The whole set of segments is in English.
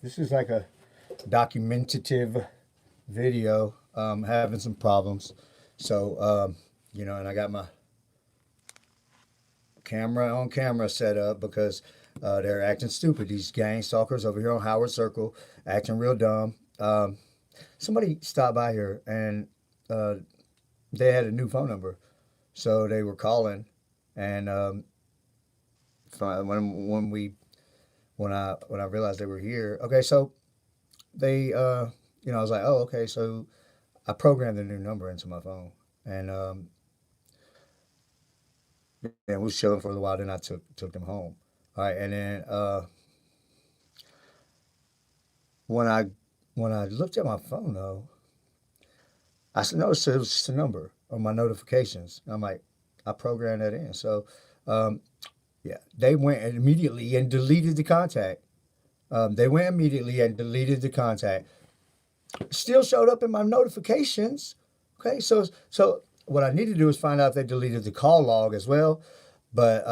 This is like a documentative video. Having some problems, so and I got my camera set up because they're acting stupid. These gang stalkers over here on Howard Circle acting real dumb. Somebody stopped by here and uh, they had a new phone number, so they were calling, and when I realized they were here, okay, so they I was like, oh, okay, so I programmed the new number into my phone, and we was chilling for a while. Then I took them home. All right, and then when I when I looked at my phone though, I noticed it was just a number on my notifications. I'm like, I programmed that in. So um, yeah, they went immediately and deleted the contact. They went immediately and deleted the contact. Still showed up in my notifications. Okay, so what I need to do is find out if they deleted the call log as well. But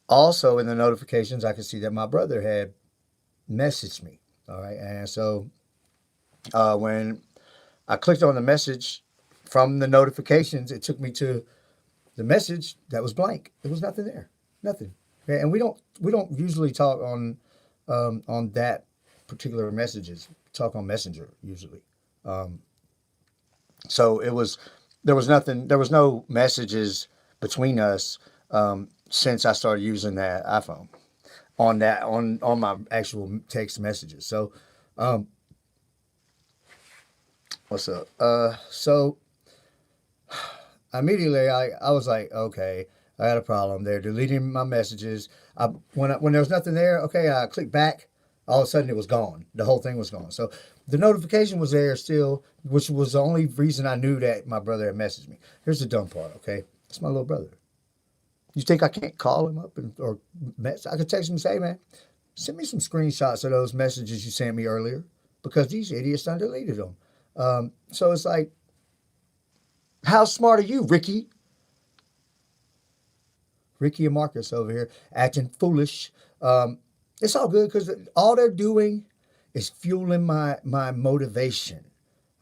also in the notifications, I could see that my brother had messaged me. All right, and so when I clicked on the message from the notifications, it took me to the message that was blank. There was nothing there, nothing. Okay, and we don't usually talk on that particular messages. Talk on Messenger usually. Um, so there was nothing. There was no messages between us since I started using that iPhone on my actual text messages. So um, what's up? So immediately I was like, okay, I got a problem. They're deleting my messages. When there was nothing there, okay, I clicked back. All of a sudden, it was gone. The whole thing was gone. So the notification was there still, which was the only reason I knew that my brother had messaged me. Here's the dumb part, okay? It's my little brother. You think I can't call him up or I could text him and say, hey, man, send me some screenshots of those messages you sent me earlier because these idiots done deleted them. So it's like, how smart are you, Ricky? Ricky and Marcus over here acting foolish. Um, it's all good because all they're doing is fueling my motivation.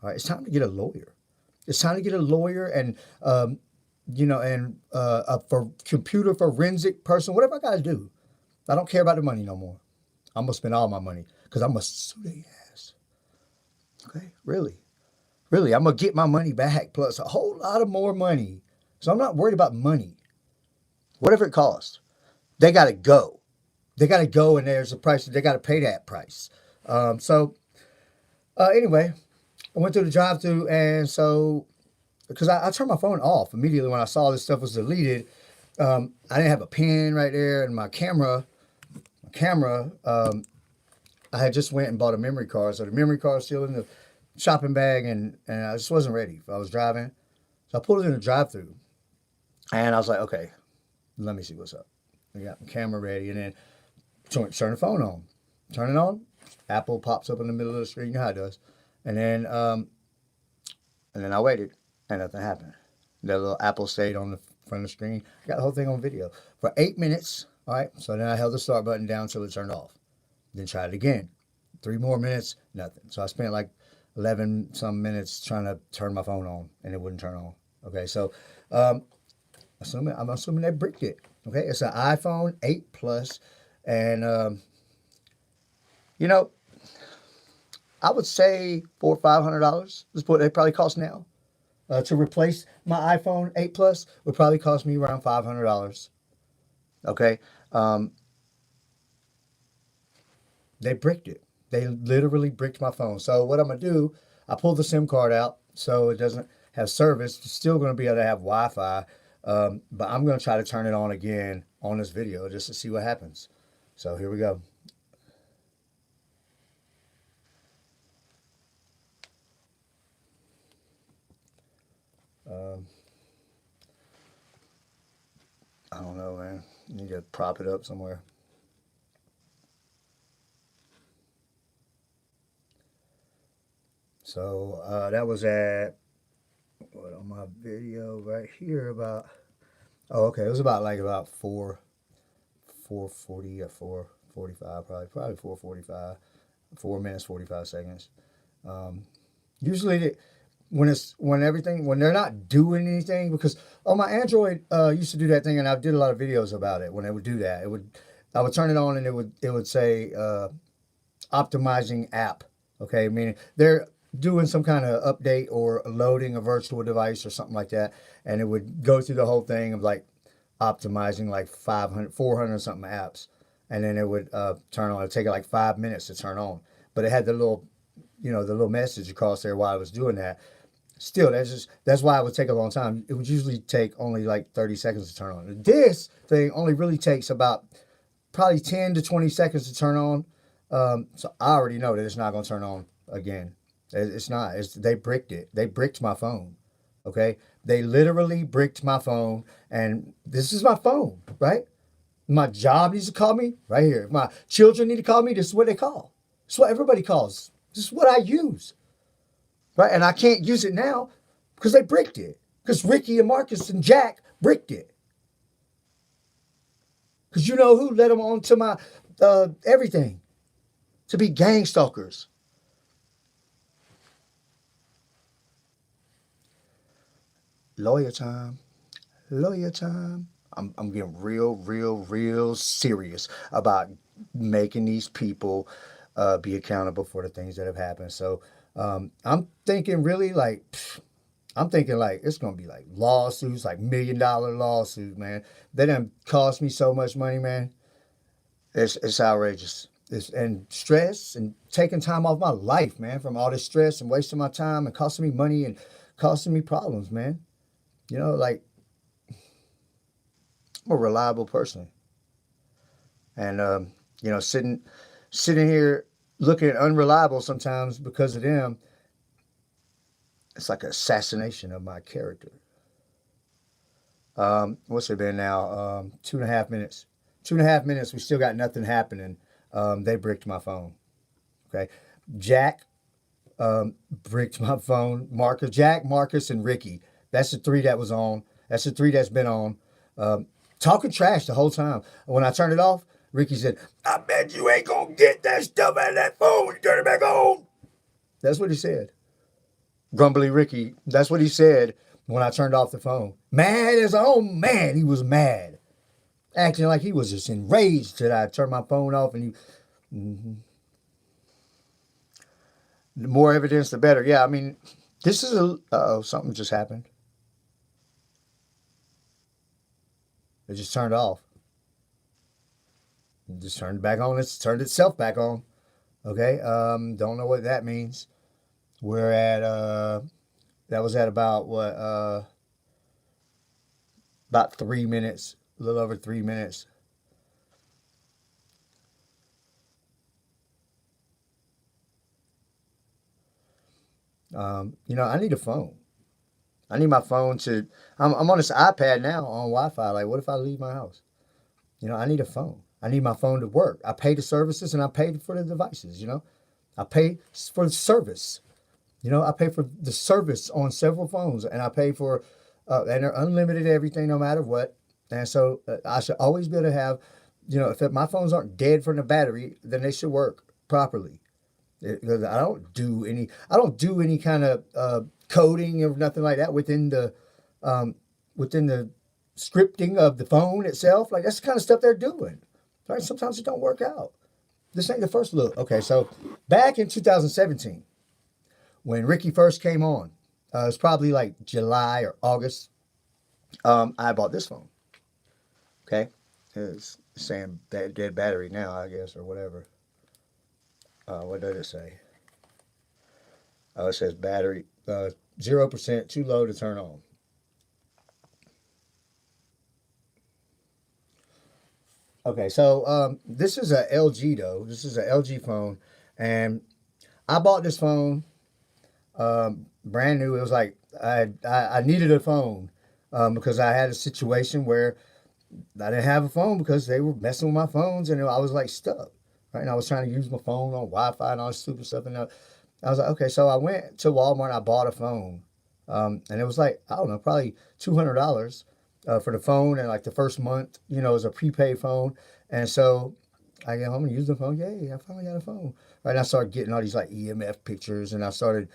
All right, it's time to get a lawyer. It's time to get a lawyer and a for computer forensic person. Whatever I got to do, I don't care about the money no more. I'm gonna spend all my money because I'm gonna sue their ass. Okay, really, really, I'm gonna get my money back plus a whole lot of more money. So I'm not worried about money. Whatever it costs, they got to go. They got to go, and there's a price. They got to pay that price. Anyway, I went through the drive-through, and so because I turned my phone off immediately when I saw this stuff was deleted. I didn't have a pen right there, and my camera, I had just went and bought a memory card, so the memory card was still in the shopping bag, and I just wasn't ready. I was driving, so I pulled it in the drive-through, and I was like, okay, let me see what's up. I got my camera ready, and then turn the phone on. Turn it on. Apple pops up in the middle of the screen. You know how it does. And then I waited, and nothing happened. The little Apple stayed on the front of the screen. I got the whole thing on video for 8 minutes. All right. So then I held the start button down until it turned off. Then tried it again. 3 more minutes, nothing. So I spent like 11 some minutes trying to turn my phone on, and it wouldn't turn on. Okay. So um, I'm assuming they bricked it. Okay. It's an iPhone 8 Plus, and you know, I would say $400 or $500 is what they probably cost now. To replace my iPhone 8 Plus would probably cost me around $500. Okay, um, they bricked it. They literally bricked my phone. So what I'm gonna do? I pulled the SIM card out so it doesn't have service. It's still gonna be able to have Wi-Fi, but I'm gonna try to turn it on again on this video just to see what happens. So here we go. Um, I don't know, man. You need to prop it up somewhere. So that was at what on my video right here about. Oh, okay. It was about like about 4:40 or 4:45, probably 4:45, 4 minutes 45 seconds. Um, Usually, when they're not doing anything, because on my Android used to do that thing, and I did a lot of videos about it. When it would do that, I would turn it on, and it would say optimizing app. Okay, meaning they're doing some kind of update or loading a virtual device or something like that, and it would go through the whole thing of like optimizing like 500, 400 something apps, and then it would turn on. It'd take it like 5 minutes to turn on, but it had the little, the little message across there while I was doing that. Still, that's why it would take a long time. It would usually take only like 30 seconds to turn on. This thing only really takes about probably 10 to 20 seconds to turn on. So I already know that it's not going to turn on again. It's not. They bricked it. They bricked my phone. Okay, they literally bricked my phone, and this is my phone, right? My job needs to call me right here. If my children need to call me, this is what they call. This is what everybody calls. This is what I use, right? And I can't use it now because they bricked it. Because Ricky and Marcus and Jack bricked it. Because you know who led them on to my everything, to be gang stalkers. Lawyer time. Lawyer time. I'm getting real serious about making these people be accountable for the things that have happened. So I'm thinking really like, I'm thinking like it's gonna be like lawsuits, like $1 million lawsuits, man. They done cost me so much money, man. It's outrageous. And stress and taking time off my life, man, from all this stress and wasting my time and costing me money and costing me problems, man. Like I'm a reliable person, and sitting here looking unreliable sometimes because of them. It's like an assassination of my character. What's it been now? 2.5 minutes. 2.5 minutes. We still got nothing happening. They bricked my phone. Okay, Jack bricked my phone. Jack, Marcus, and Ricky. That's the three that was on. That's the three that's been on. Um, Talking trash the whole time. When I turned it off, Ricky said, "I bet you ain't gonna get that stuff out of that phone when you turn it back on." That's what he said. Grumbly Ricky. That's what he said when I turned off the phone. Mad as oh man, he was mad, acting like he was just enraged that I turned my phone off. And the more evidence, the better. Yeah, I mean, this is something just happened. It just turned off. It just turned back on. It's turned itself back on. Okay. Don't know what that means. We're at that was at about what about 3 minutes, a little over 3 minutes. I need a phone. I need my phone to. I'm on this iPad now on Wi-Fi. Like, what if I leave my house? I need a phone. I need my phone to work. I pay the services and I pay for the devices. I pay for the service. I pay for the service on several phones, and I pay for, and they're unlimited everything, no matter what. And so I should always be able to have, if my phones aren't dead from the battery, then they should work properly. Because I don't do any kind of coding or nothing like that within the scripting of the phone itself. Like that's the kind of stuff they're doing. Right? Sometimes it don't work out. This ain't the first look. Okay, so back in 2017, when Ricky first came on, it was probably like July or August. I bought this phone. Okay, it's saying dead battery now, I guess, or whatever. What did it say? It says battery 0%, too low to turn on. Okay, so this is a LG though. This is a LG phone, and I bought this phone brand new. It was like I needed a phone because I had a situation where I didn't have a phone because they were messing with my phones, and I was like stuck. Right, and I was trying to use my phone on Wi-Fi and all this stupid stuff, and I was like, okay, so I went to Walmart and I bought a phone, and it was like I don't know, probably $200 for the phone, and like the first month, it was a prepaid phone, and so I get home and use the phone. Yay, I finally got a phone. Right, and I started getting all these like EMF pictures, and I started,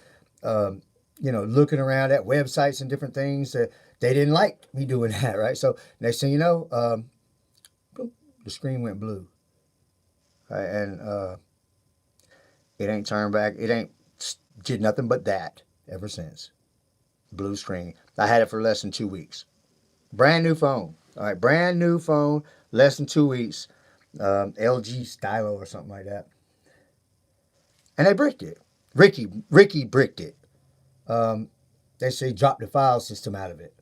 um, looking around at websites and different things that they didn't like me doing that. Right, so next thing you know, boom, the screen went blue, right, and it ain't turned back. It ain't did nothing but that ever since. Blue screen. I had it for less than 2 weeks. Brand new phone. All right, brand new phone, less than 2 weeks. LG Stylo or something like that. And they bricked it. Ricky bricked it. Um, they say drop the file system out of it.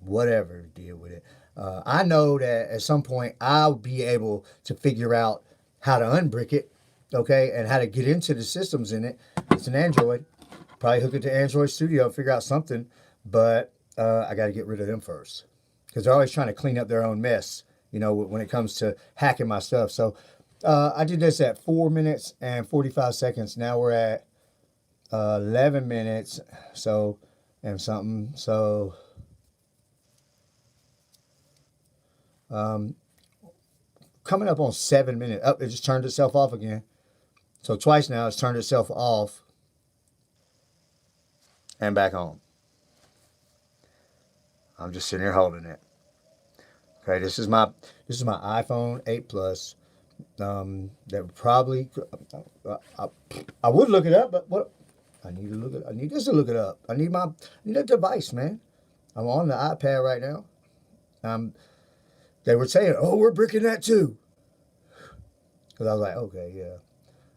Whatever, deal with it. I know that at some point I'll be able to figure out how to unbrick it, okay, and how to get into the systems in it. It's an Android. Probably hook it to Android Studio and figure out something, but I got to get rid of them first because they're always trying to clean up their own mess, when it comes to hacking my stuff. So I did this at 4 minutes and 45 seconds. Now we're at 11 minutes, so and something. So coming up on 7 minutes. Oh, it just turned itself off again. So twice now it's turned itself off and back on. I'm just sitting here holding it. Okay, this is my iPhone 8 Plus. That probably I would look it up, but what I need to look it. I need this to look it up. I need a device, man. I'm on the iPad right now. They were saying, "Oh, we're bricking that too," because I was like, "Okay, yeah,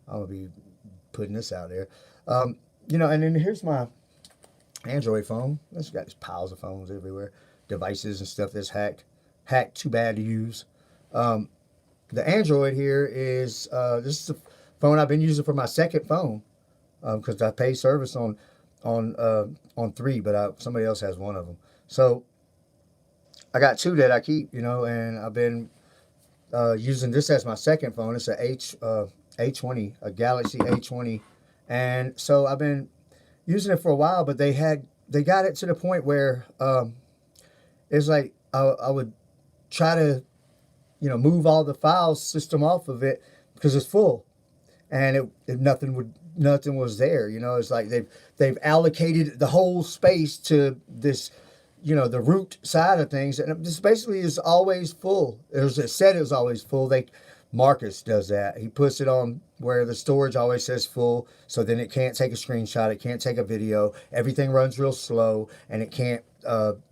I'm gonna be putting this out there." And then here's my Android phone. It's got these piles of phones everywhere, devices and stuff that's hacked too bad to use. Um, the Android here is this is the phone I've been using for my second phone because I pay service on three, but somebody else has one of them. So I got two that I keep, and I've been using this as my second phone. It's A20, a Galaxy A20, and so I've been using it for a while. But they got it to the point where it's like I would try to move all the file system off of it because it's full, and nothing was there. It's like they've allocated the whole space to this, the root side of things, and this basically is always full. It said it was always full. Marcus does that. He puts it on where the storage always says full, so then it can't take a screenshot, it can't take a video, everything runs real slow, and it can't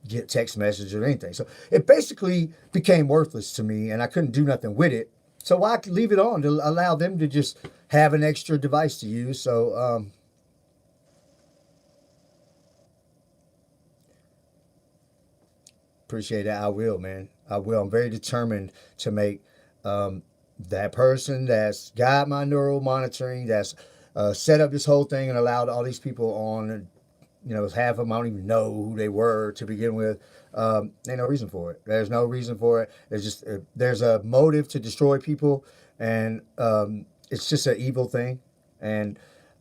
get text messages or anything. So it basically became worthless to me, and I couldn't do nothing with it. So why leave it on to allow them to just have an extra device to use? So appreciate that. I will, man. I will. I'm very determined to make that person that's got my neural monitoring, that's set up this whole thing and allowed all these people on. And, half of them I don't even know who they were to begin with. Ain't no reason for it. There's no reason for it. There's a motive to destroy people, and it's just an evil thing. And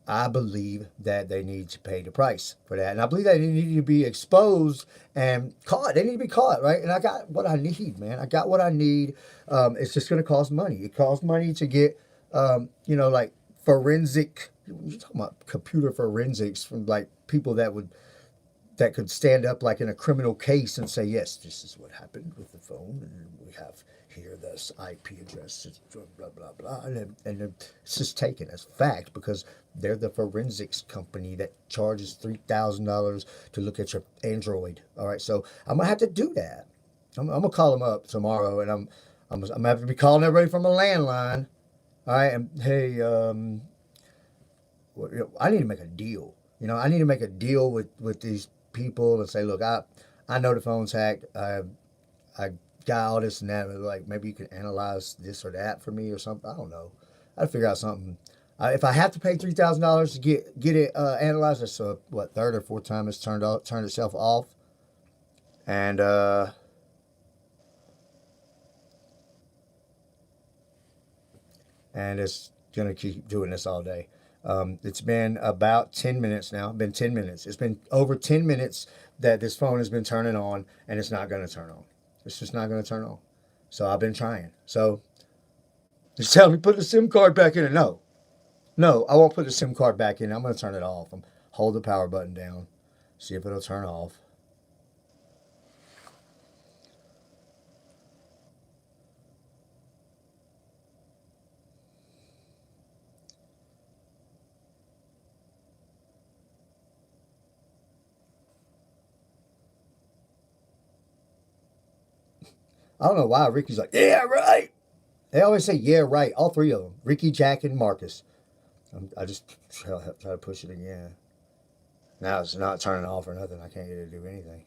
I believe that they need to pay the price for that. And I believe that they need to be exposed and caught. They need to be caught, right? And I got what I need, man. I got what I need. It's just going to cost money. It costs money to get, like forensic, you're talking about computer forensics from like people that could stand up like in a criminal case and say, yes, this is what happened with the phone, and we have here this IP address, blah blah blah, and it's just taken as fact because they're the forensics company that charges $3,000 to look at your Android. All right, so I'm gonna have to do that. I'm gonna call them up tomorrow, and I'm gonna have to be calling everybody from a landline. All right, and hey, I need to make a deal. I need to make a deal with these people and say, look, I know the phone's hacked. I got all this and that. Like maybe you can analyze this or that for me or something. I don't know. I'd figure out something. If I have to pay $3,000 to get it analyzed, that's third or fourth time it's turned itself off, and it's gonna keep doing this all day. It's been about 10 minutes now. Been 10 minutes. It's been over 10 minutes that this phone has been turning on, and it's not going to turn on. It's just not going to turn on. So I've been trying. So Just tell me put the SIM card back in it. No, no, I won't put the SIM card back in. I'm gonna turn it off. Hold the power button down. See if it'll turn off. I don't know why Ricky's like, yeah, right. They always say, yeah, right. All three of them. Ricky, Jack, and Marcus. I just try to push it again. Now it's not turning off or nothing. I can't get it to do anything.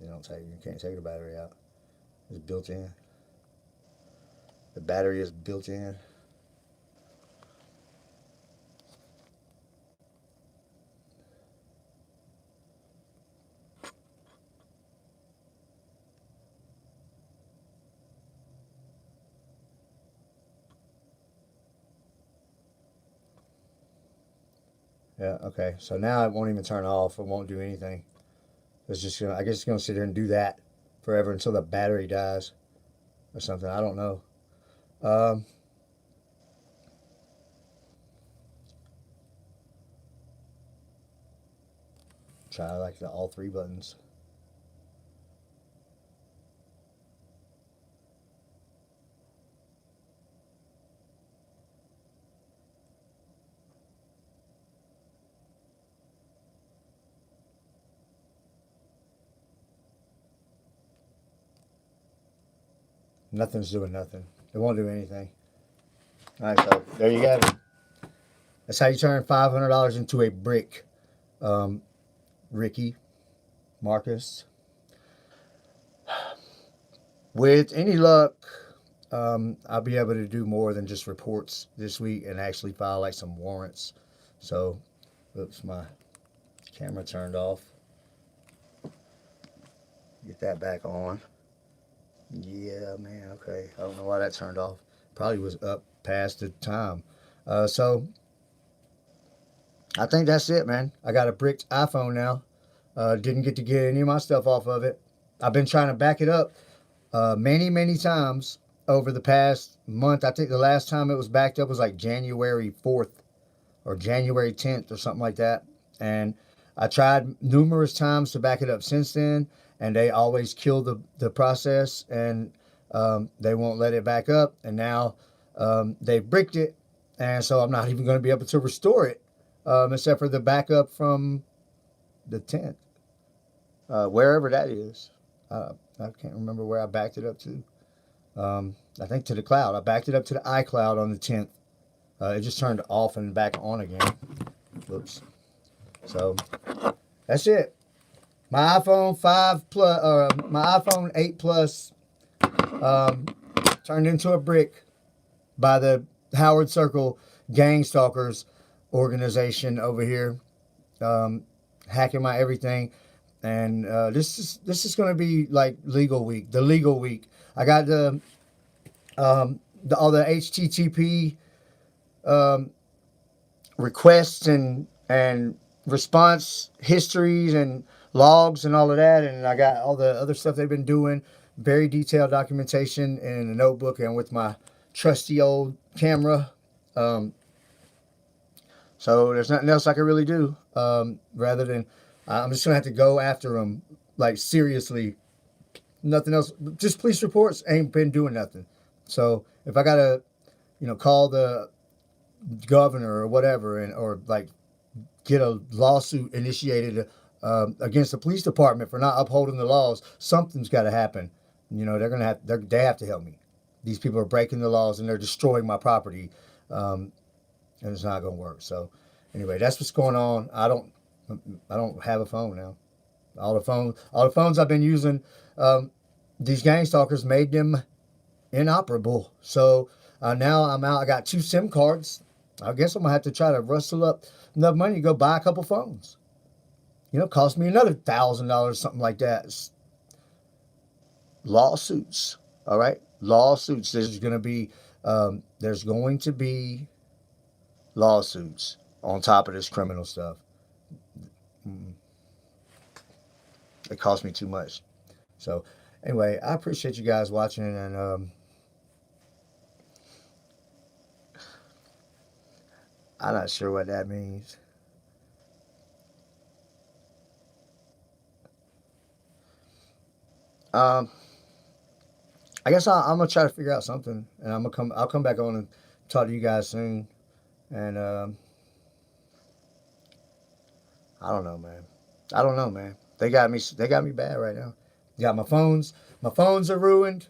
You can't take the battery out. It's built in. The battery is built in. Yeah, okay. So now it won't even turn off. It won't do anything. It's just gonna. I guess it's gonna sit there and do that forever until the battery dies or something. I don't know. Um, Try like the all three buttons. Nothing's doing nothing. It won't do anything. All right, so there you have it. That's how you turn $500 into a brick, um, Ricky, Marcus. With any luck, I'll be able to do more than just reports this week and actually file like some warrants. So, oops, my camera turned off. Get that back on. Yeah, man. Okay. I don't know why that turned off. Probably was up past the time. So I think that's it, man. I got a bricked iPhone now. Didn't get to get any of my stuff off of it. I've been trying to back it up many, many times over the past month. I think the last time it was backed up was like January 4th or January 10th or something like that. And I tried numerous times to back it up since then, and they always kill the process and they won't let it back up. And now they've bricked it, and so I'm not even going to be able to restore it except for the backup from the 10th, wherever that is. I can't remember where I backed it up to. I think to the cloud. I backed it up to the iCloud on the 10th. It just turned off and back on again. Whoops. So that's it. My iPhone 5 Plus, my iPhone 8 Plus, um, turned into a brick by the Howard Circle Gang Stalkers organization over here, hacking my everything. And this is going to be like legal week, the legal week. I got all the HTTP um, requests and response histories and logs and all of that, and I got all the other stuff they've been doing, very detailed documentation in a notebook and with my trusty old camera. Um, so there's nothing else I can really do rather than I'm just gonna have to go after them like seriously. Nothing else. Just police reports ain't been doing nothing. So if I gotta call the governor or whatever and or like get a lawsuit initiated against the police department for not upholding the laws, something's got to happen. They have to help me. These people are breaking the laws and they're destroying my property, and it's not going to work. So anyway, that's what's going on. I don't have a phone now. All the phones I've been using, these gang stalkers made them inoperable. So now I'm out. I got 2 SIM cards. I guess I'm gonna have to try to rustle up enough money to go buy a couple phones. Cost me another $1,000, something like that. Lawsuits. All right, lawsuits. There's going to be lawsuits on top of this criminal stuff. It cost me too much. So anyway, I appreciate you guys watching, and I'm not sure what that means. Um, I guess I'm gonna try to figure out something, and I'm gonna come. I'll come back on and talk to you guys soon. And I don't know, man. I don't know, man. They got me. They got me bad right now. Got my phones. My phones are ruined.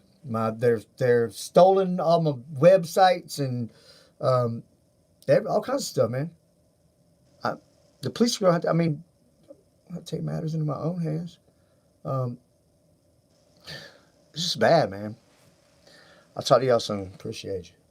They're stolen all my websites and um, all kinds of stuff, man. I, the police are gonna have to. I mean, I take matters into my own hands. Um, it's just bad, man. I'll talk to y'all soon. Appreciate you.